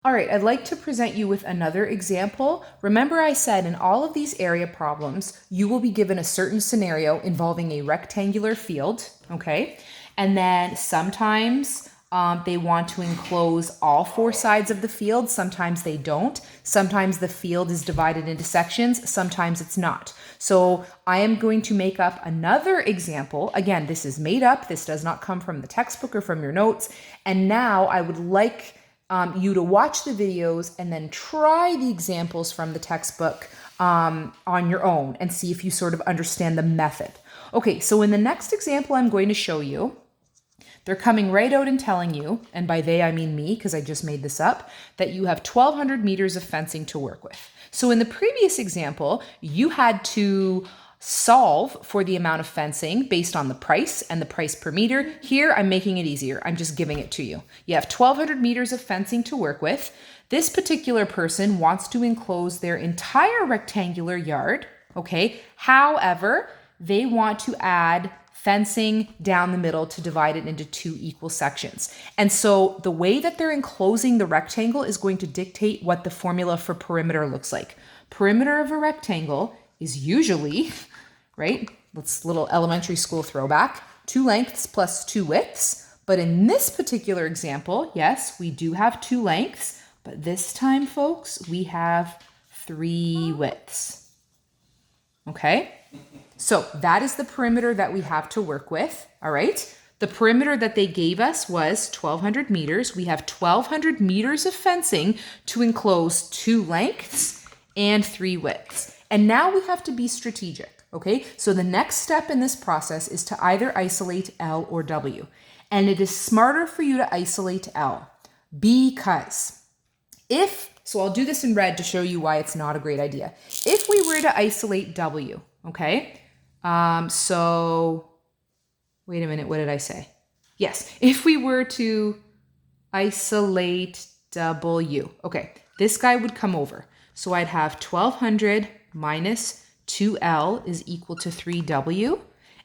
All right, I'd like to present you with another example. Remember I said in all of these area problems, you will be given a certain scenario involving a rectangular field, okay? And then sometimes they want to enclose all four sides of the field. Sometimes they don't. Sometimes the field is divided into sections. Sometimes it's not. So I am going to make up another example. Again, this is made up. This does not come from the textbook or from your notes. And now I would like you to watch the videos and then try the examples from the textbook on your own and see if you sort of understand the method. Okay, so in the next example I'm going to show you, they're coming right out and telling you, and by they I mean me because I just made this up, that you have 1,200 meters of fencing to work with. So in the previous example, you had to solve for the amount of fencing based on the price and the price per meter. Here, I'm making it easier. I'm just giving it to you. You have 1,200 meters of fencing to work with. This particular person wants to enclose their entire rectangular yard, okay? However, they want to add fencing down the middle to divide it into two equal sections. And so the way that they're enclosing the rectangle is going to dictate what the formula for perimeter looks like. Perimeter of a rectangle is usually, right? That's a little elementary school throwback. 2 lengths plus 2 widths. But in this particular example, yes, we do have 2 lengths, but this time, folks, we have 3 widths. Okay? So that is the perimeter that we have to work with, all right? The perimeter that they gave us was 1,200 meters. We have 1,200 meters of fencing to enclose 2 lengths and 3 widths. And now we have to be strategic, okay? So the next step in this process is to either isolate L or W. And it is smarter for you to isolate L because so I'll do this in red to show you why it's not a great idea. If we were to isolate W, okay? So wait a minute, what did I say? Yes, if we were to isolate W, okay, this guy would come over. So I'd have 1,200 minus 2L is equal to 3W,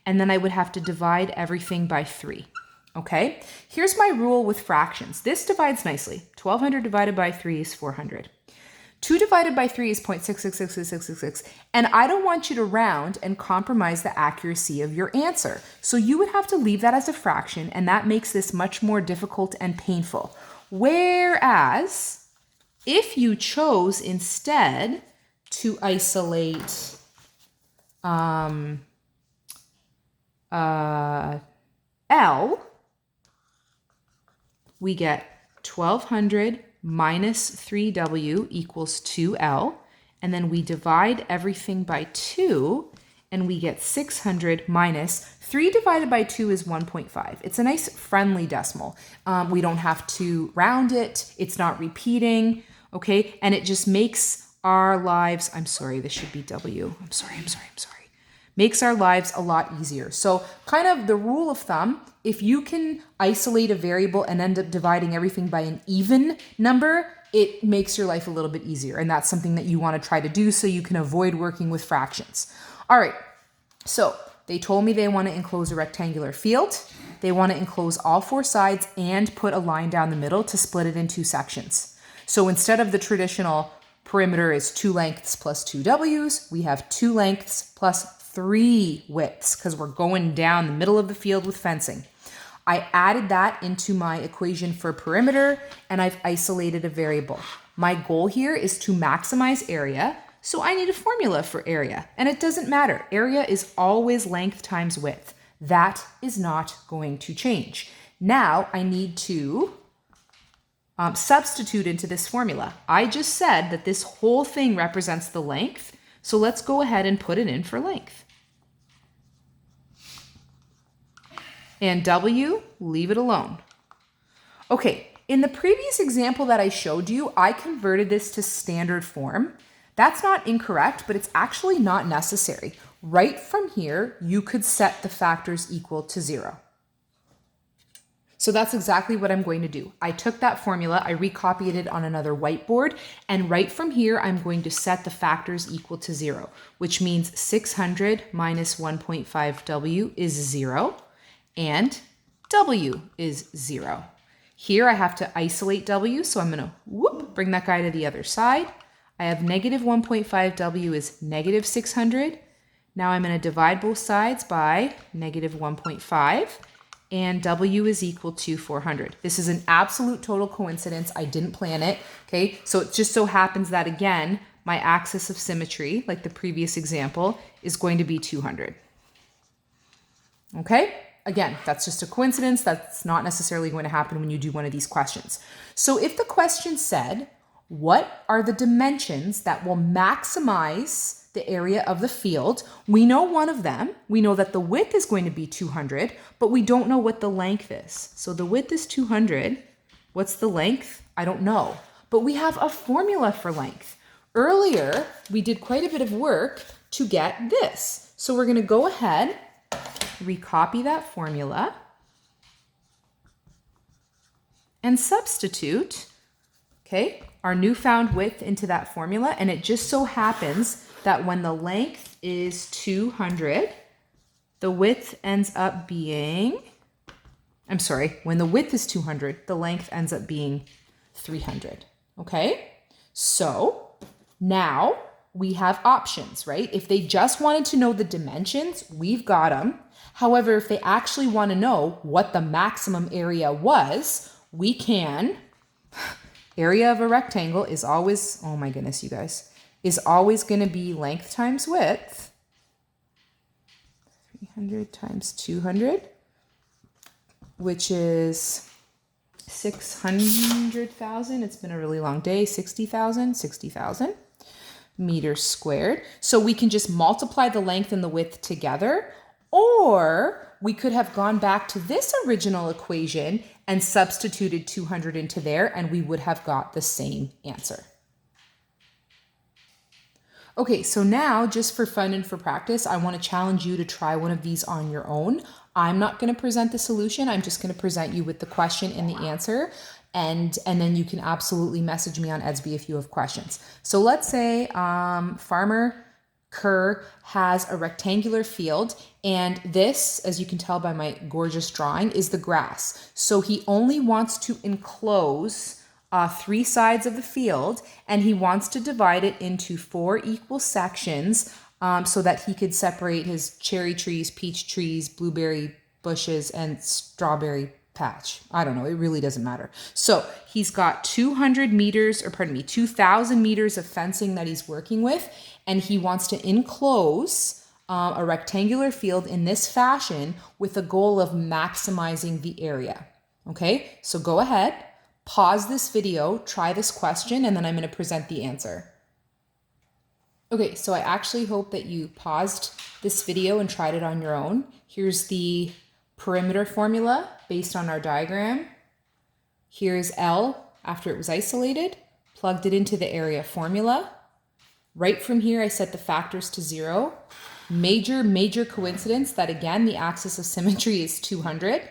and then I would have to divide everything by 3, okay? Here's my rule with fractions. This divides nicely. 1,200 divided by 3 is 400. 2 divided by 3 is 0.6666666, and I don't want you to round and compromise the accuracy of your answer. So you would have to leave that as a fraction, and that makes this much more difficult and painful. Whereas, if you chose instead to isolate L, we get 1,200 minus 3W equals 2L, and then we divide everything by 2, and we get 600 minus 3 divided by 2 is 1.5. It's a nice friendly decimal. We don't have to round it. It's not repeating, okay? And it just makes our lives, I'm sorry, this should be W. I'm sorry. Makes our lives a lot easier. So kind of the rule of thumb, if you can isolate a variable and end up dividing everything by an even number, it makes your life a little bit easier. And that's something that you want to try to do so you can avoid working with fractions. All right, so they told me they want to enclose a rectangular field. They want to enclose all 4 sides and put a line down the middle to split it in 2 sections. So instead of the traditional perimeter is 2 lengths plus 2 W's, we have 2 lengths plus 3 widths because we're going down the middle of the field with fencing. I added that into my equation for perimeter, and I've isolated a variable. My goal here is to maximize area, so I need a formula for area, and it doesn't matter. Area is always length times width. That is not going to change. Now I need to substitute into this formula. I just said that this whole thing represents the length, so let's go ahead and put it in for length. And W, leave it alone. Okay, in the previous example that I showed you, I converted this to standard form. That's not incorrect, but it's actually not necessary. Right from here, you could set the factors equal to 0. So that's exactly what I'm going to do. I took that formula, I recopied it on another whiteboard, and right from here, I'm going to set the factors equal to 0, which means 600 minus 1.5W is 0, and W is 0. Here I have to isolate W, so I'm going to bring that guy to the other side. I have negative 1.5 W is negative 600. Now I'm going to divide both sides by negative 1.5, and W is equal to 400. This is an absolute total coincidence. I didn't plan it, okay? So it just so happens that, again, my axis of symmetry, like the previous example, is going to be 200. Okay? Again, that's just a coincidence. That's not necessarily going to happen when you do one of these questions. So if the question said, what are the dimensions that will maximize the area of the field? We know one of them. We know that the width is going to be 200, but we don't know what the length is. So the width is 200. What's the length? I don't know. But we have a formula for length. Earlier, we did quite a bit of work to get this. So we're going to go ahead, recopy that formula, and substitute, okay, our newfound width into that formula. And it just so happens that when the length is 200, the width ends up being, when the width is 200, the length ends up being 300, okay? So now we have options, right? If they just wanted to know the dimensions, we've got them. However, if they actually want to know what the maximum area was, we can. Area of a rectangle is always, oh my goodness, you guys, is always going to be length times width. 300 times 200, which is 600,000. It's been a really long day. 60,000 meters squared. So we can just multiply the length and the width together, or we could have gone back to this original equation and substituted 200 into there, and we would have got the same answer. Okay, so now just for fun and for practice, I want to challenge you to try one of these on your own. I'm not going to present the solution. I'm just going to present you with the question and the answer. And then you can absolutely message me on Edsby if you have questions. So let's say Farmer Kerr has a rectangular field, and this, as you can tell by my gorgeous drawing, is the grass. So he only wants to enclose 3 sides of the field, and he wants to divide it into 4 equal sections so that he could separate his cherry trees, peach trees, blueberry bushes, and strawberry patch. I don't know. It really doesn't matter. So he's got 200 meters, or pardon me, 2,000 meters of fencing that he's working with, and he wants to enclose a rectangular field in this fashion with a goal of maximizing the area. Okay, so go ahead, pause this video, try this question, and then I'm going to present the answer. Okay, so I actually hope that you paused this video and tried it on your own. Here's the perimeter formula based on our diagram. Here's L after it was isolated, plugged it into the area formula. Right from here, I set the factors to 0. Major coincidence that, again, the axis of symmetry is 200.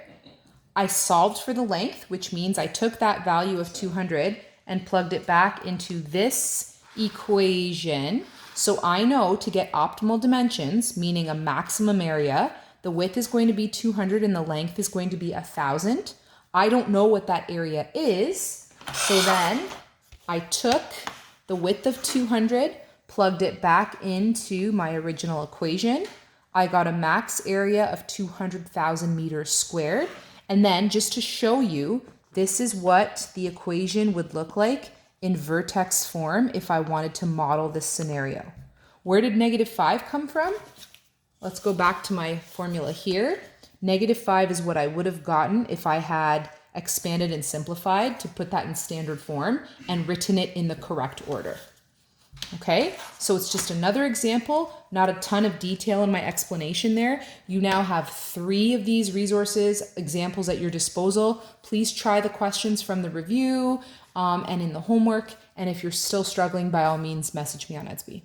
I solved for the length, which means I took that value of 200 and plugged it back into this equation. So I know to get optimal dimensions, meaning a maximum area, the width is going to be 200 and the length is going to be 1,000. I don't know what that area is. So then I took the width of 200, plugged it back into my original equation. I got a max area of 200,000 meters squared. And then just to show you, this is what the equation would look like in vertex form if I wanted to model this scenario. Where did -5 come from? Let's go back to my formula here. -5 is what I would have gotten if I had expanded and simplified to put that in standard form and written it in the correct order. Okay, so it's just another example, not a ton of detail in my explanation there. You now have 3 of these resources, examples at your disposal. Please try the questions from the review and in the homework. And if you're still struggling, by all means, message me on Edsby.